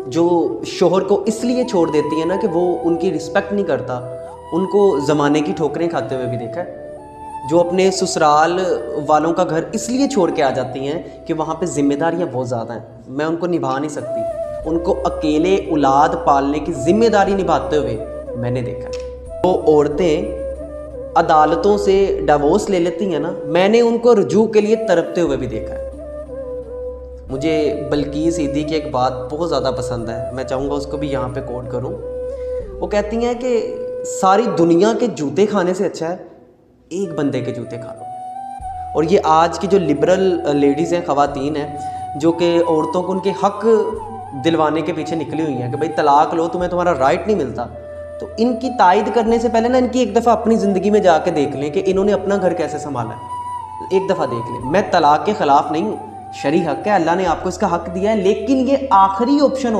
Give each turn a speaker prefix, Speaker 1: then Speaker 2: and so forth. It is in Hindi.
Speaker 1: जो शोहर को इसलिए छोड़ देती है ना कि वो उनकी रिस्पेक्ट नहीं करता, उनको ज़माने की ठोकरें खाते हुए भी देखा है। जो अपने ससुराल वालों का घर इसलिए छोड़ के आ जाती हैं कि वहाँ पे ज़िम्मेदारियाँ बहुत ज़्यादा हैं, मैं उनको निभा नहीं सकती, उनको अकेले औलाद पालने की ज़िम्मेदारी निभाते हुए मैंने देखा है। वो औरतें अदालतों से डिवोर्स ले लेती हैं ना, मैंने उनको रुजू के लिए तड़पते हुए भी देखा है। मुझे बल्कीस ईदी की एक बात बहुत ज़्यादा पसंद है, मैं चाहूँगा उसको भी यहाँ पे कोट करूँ। वो कहती हैं कि सारी दुनिया के जूते खाने से अच्छा है एक बंदे के जूते खा लो। और ये आज की जो लिबरल लेडीज़ हैं, ख़वातीन हैं, जो कि औरतों को उनके हक़ दिलवाने के पीछे निकली हुई हैं कि भाई तलाक लो, तुम्हें तुम्हारा राइट नहीं मिलता, तो इनकी तायद करने से पहले ना इनकी एक दफ़ा अपनी ज़िंदगी में जाके देख लें कि इन्होंने अपना घर कैसे संभाला है। एक दफ़ा देख लें। मैं तलाक के ख़िलाफ़ नहीं हूँ, शरई हक़ है, अल्लाह ने आपको इसका हक़ दिया है, लेकिन ये आखिरी ऑप्शन